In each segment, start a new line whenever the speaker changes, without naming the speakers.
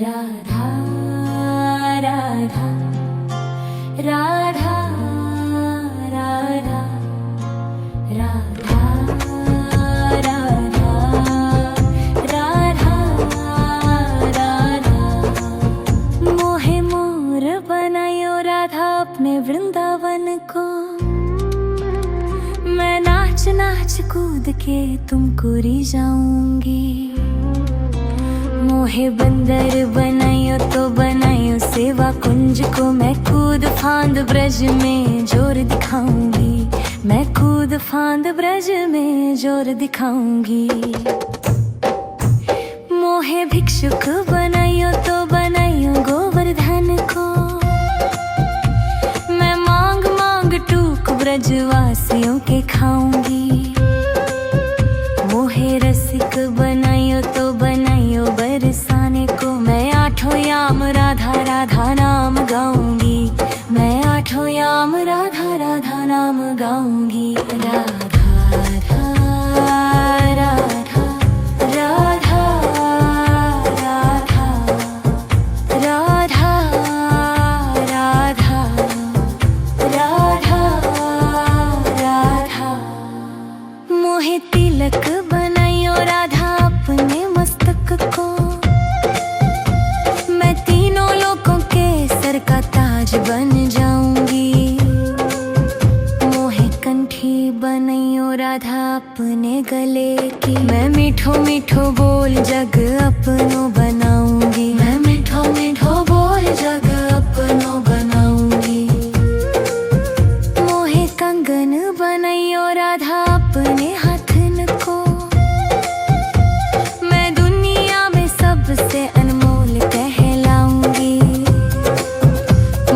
राधा राधा राधा राधा राधा राधा राधा राधा मोहे मोर बनायो राधा अपने वृंदावन को। मैं नाच नाच कूद के तुमको रिझाऊंगी। मोहे बंदर बनायो तो बनायो सेवा कुंज को। मैं कूद फांद ब्रज में जोर दिखाऊंगी। मैं कूद फांद ब्रज में जोर दिखाऊंगी। मोहे भिक्षुक बनायो तो बनायो गोवर्धन को। मैं मांग मांग टूक ब्रजवासियों के खाऊंगी। मोहे रसिक बनायो तो बनायो बरसाने को। मैं आठों याम राधा राधा नाम गाऊंगी। मैं आठों याम राधा राधा नाम गाऊंगी। राधा राधा राधा राधा राधा राधा राधा राधा। मोहे तिलक बनायो राधा अपने मस्तक को। मैं तीनों लोगों के सर का ताज बन जाऊंगी। मोहे कंठी बनायो राधा अपने गले की। मैं मीठो मीठो बोल जग अपनो बनाऊंगी। मैं मीठो मीठो बोल जग अपनो बनाऊंगी। मोहे कंगन बनायो राधा अपने हाथन को। मैं दुनिया में सबसे अनमोल कहलाऊंगी।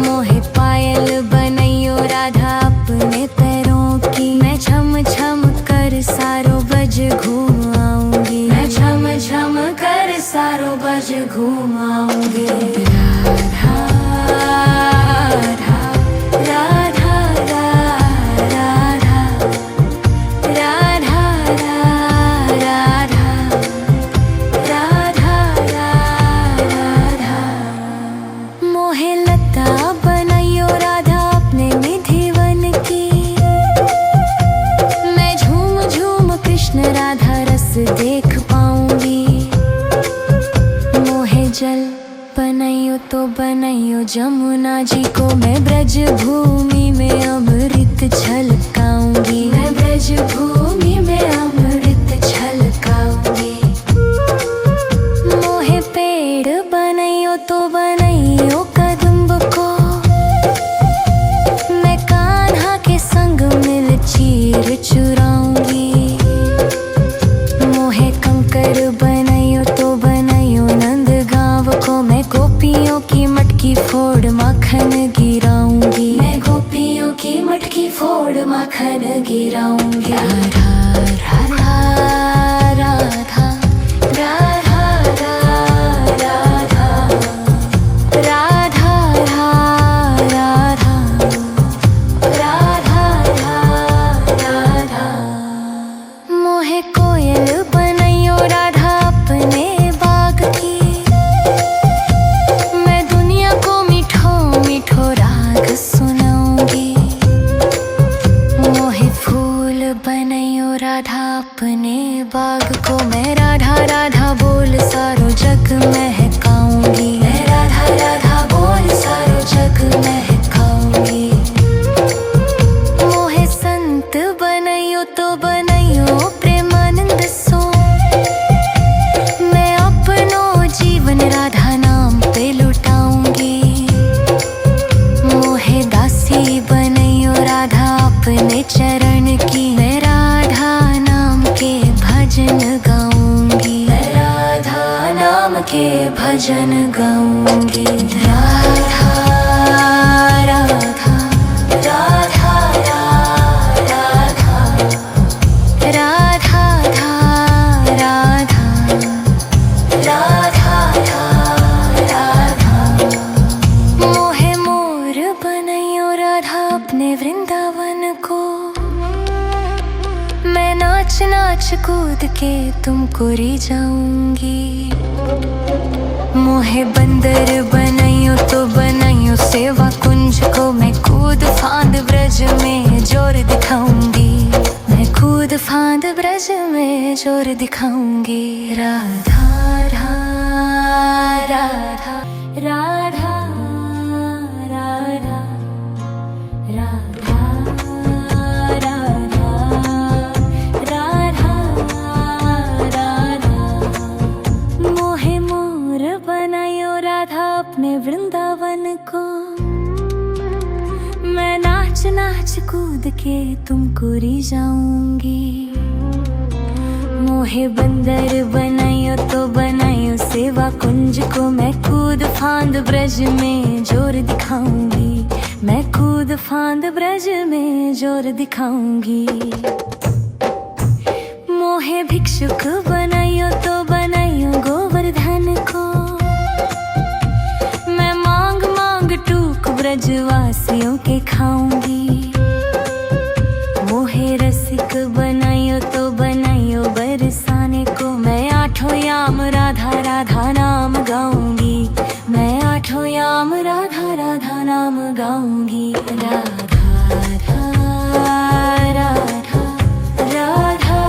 मोहे पायल बनायो राधा अपने पैरों की। मैं छम छम कर सारो बज घूम आऊंगी। मैं छम छम कर सारो बज घूम आऊंगी। राधा राधा राधा राधा राधा राधा राधा राधा। मोहे लता बनायो राधा अपने निधिवन की। मैं झूम झूम कृष्ण राधा रस देख पाऊंगी। मोहे जल बनायो तो बनायो जमुना जी को। मैं ब्रज भूमि में अमृत छलकाऊंगी। मैं ब्रज भूमि में अमृत छलकाऊंगी। मोहे पेड़ बनायो तो बनायो कदम्ब को। मैं कान्हा के संग मिल चीर चुराऊंगी। मोहे कंकर बनायो तो बनायो नंद गांव को। मैं गोपियों की मटकी फोड़ माखन गिराऊंगी। मैं गोपियों की मटकी फोड़ माखन गिराऊंगी। राधा राधा राधा राधा राधा राधा राधा राधा राधा। मोहे कोयल बनायो राधा अपने बाग की। मैं दुनिया को मीठो मीठो राग सुनाऊंगी। मोहे फूल बनायो राधा अपने बाग को। मैं राधा राधा बोल सारो जग महकाऊंगी। मैं राधा राधा बोल सारो जग महकाऊंगी। मोहे संत बनायो तो बनायो प्रेमानंद सो। मैं अपनो जीवन राधा नाम पे लुटाऊंगी। मोहे दासी बनायो राधा अपने चरण की। मैं राधा नाम के भजन गाऊंगी। मैं राधा नाम के भजन गाऊंगी। राधा राधा राधा राधा राधा राधा राधा। मोहे मोर बनायो राधा अपने वृंदावन को। मैं नाच नाच कूद के तुमको री जाऊंगी। मोहे बंदर बनाइयो तो बनाइयो सेवा कुंज को, मैं कूद फांद ब्रज में जोर दिखाऊंगी। मैं कूद फांद ब्रज में जोर दिखाऊंगी। राधा राधा राधा राधा राधा राधा राधा राधा। मोहे मोर बनायो राधा अपने वृंदावन को, मैं नाच नाच कूद के तुमको री जाऊंगी। मोहे बंदर बनाइयो तो बनाइयो सेवा कुंज को, मैं कूद फांद ब्रज में जोर दिखाऊंगी। मैं कूद फांद ब्रज में जोर दिखाऊंगी। मोहे भिक्षुक बनाइयो तो बनाइयो गोवर्धन को, मैं मांग मांग टूक ब्रजवासियों के खाऊंगी। मोहे रसिक बनाइयो तो बनाइयो बरसाने को, मैं आठों याम राधा राधा नाम गाऊंगी। मैं आठों याम राधा राधा नाम गाऊंगी। राधा राधा राधा राधा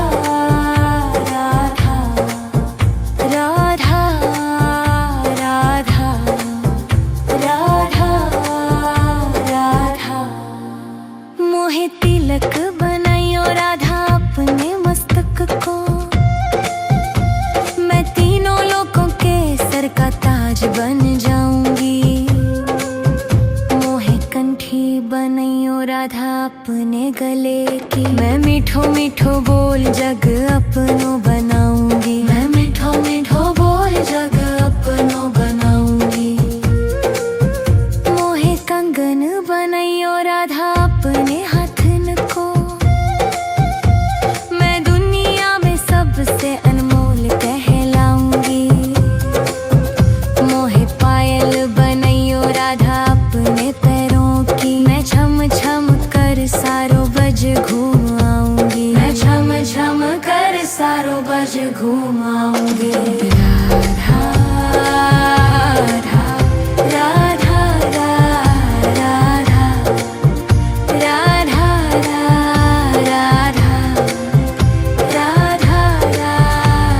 राधा राधा राधा राधा राधा। मोहे तिलक बनाइयो राधा अपने मस्तक को, मैं तीनों लोगों के सर का ताज बन जाऊंगी। मोहे कंठी बनाइयो राधा अपने गले की, मैं मीठो मीठो बोल जग अपनो बनाऊंगी। मैं मीठो मीठो बोल जग अपनो बनाऊंगी। मोहे कंगन बनाइयो राधा अपने हाथन को, मैं दुनिया में सबसे अनमोल कहलाऊंगी। मोहे पायल बनाइयो राधा अपने पैरों की, मैं छम छम कर सारो बज घूम आऊंगी। मैं छम छम कर सारो बज घूम आऊंगी। राधा राधा राधा राधा राधा राधा राधा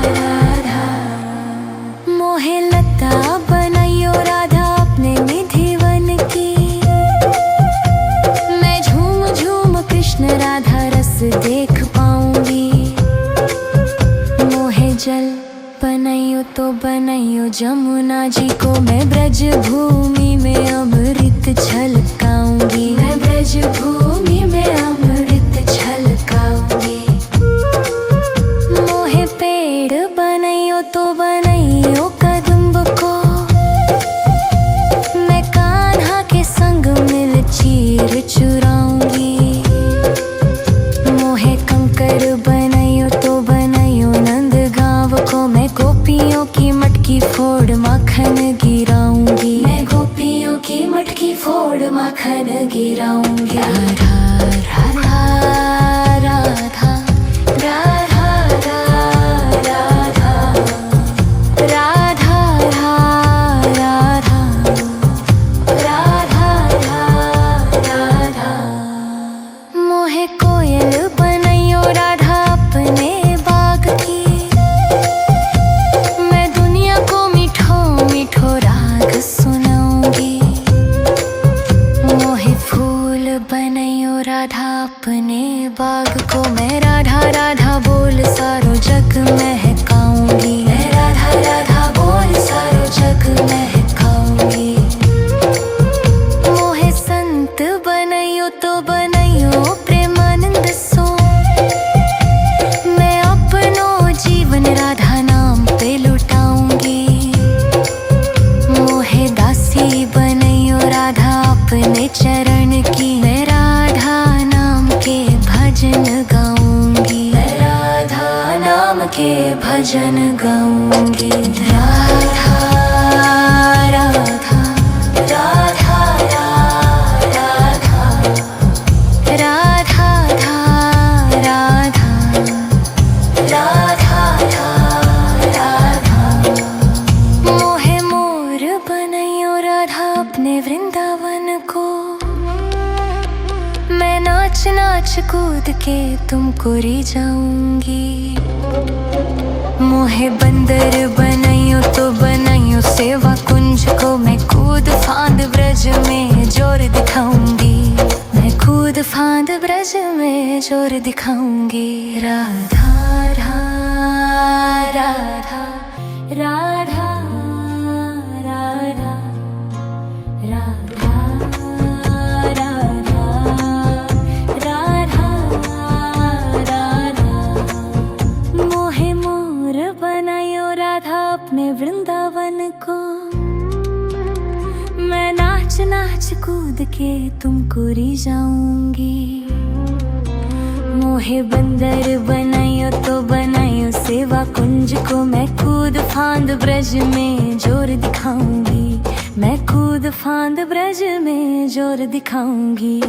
राधा। मोहे लता बनाइयो राधा अपने निधिवन की, मैं झूम झूम कृष्ण राधा रस देख पाऊंगी। मोहे जल बनाइयो तो बनाइयो जमुना जी को, मैं ब्रज भूमि में अमृत छलकाऊंगी। मैं ब्रज भूमि में अमृत छलकाऊंगी। मोहे पेड़ बनाइयो तो बनाइयो कदम्ब को, मैं कान्हा के संग मिल चीर चुराऊंगी। मोहे कंकर बनाइयो तो बनाइयो नंद गांव को, मैं गोपियों की मटकी फोड़ माखन गिराऊंगी। मैं गोपियों की मटकी फोड़ माखन गिराऊंगी। राधा राधा राधा राधा राधा राधा राधा राधा राधा। मोहे कोयल बनाइयो राधा अपने बाग की, मैं दुनिया को मीठो मीठो राग सुनाऊंगी। मोहे फूल बनाइयो राधा अपने बाग को, मैं राधा राधा बोल सारो जग महकाऊंगी। मैं राधा राधा बोल सारो जग महकाऊंगी। मोहे संत बनाइयो तो बनाइयो प्रेमानंद सो, मैं अपनो जीवन राधा नाम पे लुटाऊंगी। मोहे दासी बनाइयो राधा अपने चरण की, मैं राधा नाम के भजन गाऊंगी। मैं राधा नाम के भजन गाऊंगी। राधा राधा राधा राधा राधा राधा राधा बनाइयो राधा अपने वृंदावन को। मैं नाच नाच कूद के तुमको री जाऊंगी। मोहे बंदर बनाइयो तो बनाइयो सेवा कुंज को। मैं कूद फांद ब्रज में जोर दिखाऊंगी। मैं कूद फांद ब्रज में जोर दिखाऊंगी। राधा राधा राधा राधा राधा राधा राधा राधा। मोहे मोर बनायो राधा अपने वृंदावन को। मैं नाच नाच कूद के तुमको री जाऊंगी। मोहे बंदर बनायो तो बनायो सेवा कुंज को। मैं कूद फांद ब्रज में जोर दिखाऊंगी। मैं कूद फांद ब्रज में जोर दिखाऊंगी।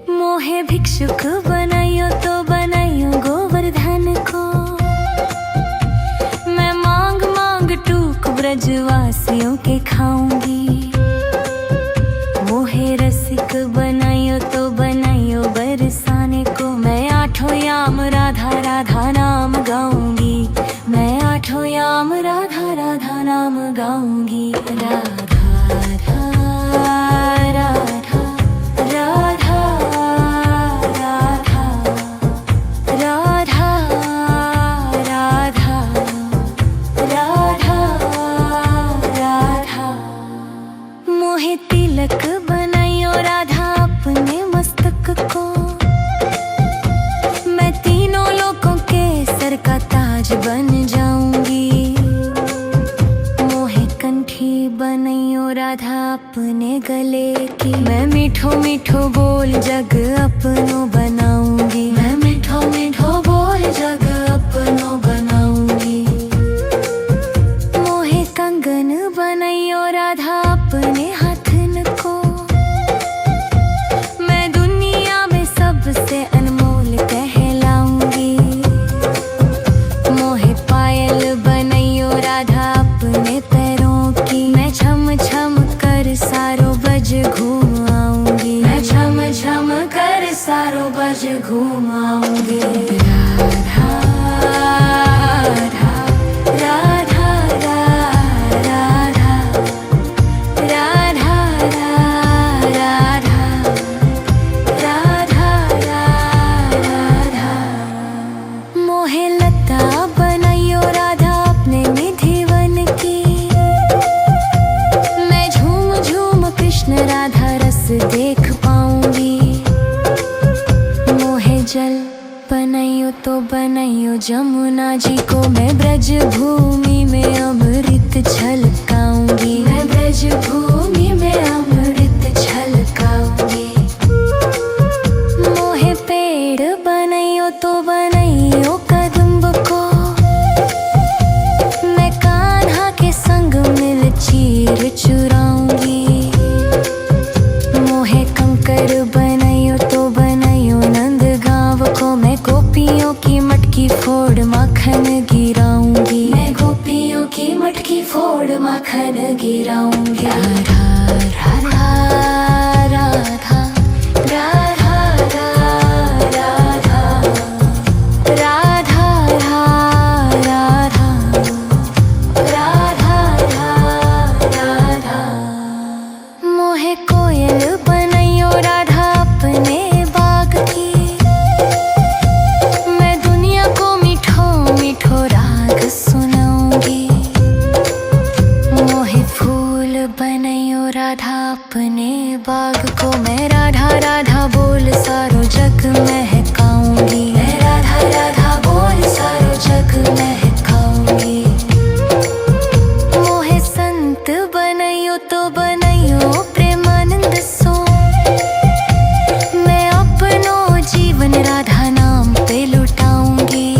मोहे भिक्षुक बनायो तो बनायो गोवर्धन को। मैं मांग मांग टूक ब्रजवासियों के खाऊंगी। मोहे रसिक बनायो तो बनायो बरसाने को। मैं आठों याम राधा राधा नाम गाऊंगी। मैं आठों याम राधा राधा नाम गाऊंगी। राधा राधा राधा राधा राधा राधा राधा राधा राधा। मोहे तिलक बनाइयो राधा अपने मस्तक को। मैं तीनों लोगों के सर का ताज बन जाऊंगी। मोहे कंठी बनाइयो राधा अपने गले की। मैं मीठो मीठो बोल जग अपनो बनाऊंगी। मैं मीठो मीठो बोल जग अपनो बनाऊंगी। मोहे कंगन बनाइयो राधा अपने हाथन को। मैं दुनिया में सबसे अनमोल कहलाऊंगी। मोहे पायल बनाइयो राधा अपने पैरों की। मैं छम छम कर सारो बज घूम आऊंगी। मैं छम छम कर सारो बज घूम आऊंगी। राधा राधा राधा राधा राधा राधा राधा राधा। मोहे लता बनाइयो राधा अपने निधिवन की। मैं झूम झूम कृष्ण राधा रस देख पाऊंगी। मोहे जल बनाइयो तो बनाइयो जमुना जी को। मैं ब्रज भूमि में अमृत छलकाऊंगी। मैं ब्रज भूमि में अमृत छलकाऊंगी। मोहे पेड़ बनाइयो तो बनाइयो कदम्ब को। मैं कान्हा के संग मिल चीर चुराऊंगी। मोहे कंकर बनाइयो तो बनाइयो नंद गांव को। मैं गोपियों की मटकी फोड़ माखन गिराऊंगी। मैं गोपियों की मटकी फोड़ माखन गिराऊंगी। राधा राधा राधा राधा राधा राधा राधा राधा। मोहे कोयल बनाइयो राधा अपने बाग की। मैं दुनिया को मीठो मीठो राग सुनाऊंगी। मोहे फूल बनाइयो राधा अपने बाग को। मैं राधा राधा बोल सारो जग महकाऊंगी। मैं राधा राधा बोल सारो जग महकाऊंगी। मोहे संत बनाइयो तो बनाइयो प्रेमानंद सो। मैं अपनो जीवन राधा नाम पे लुटाऊंगी।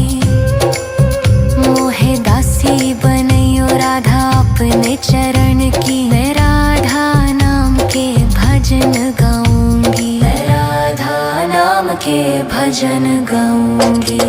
मोहे दासी बनाइयो राधा अपने चरण की। मैं राधा नाम के भजन गाऊंगी। मैं राधा नाम के भजन गाऊंगी।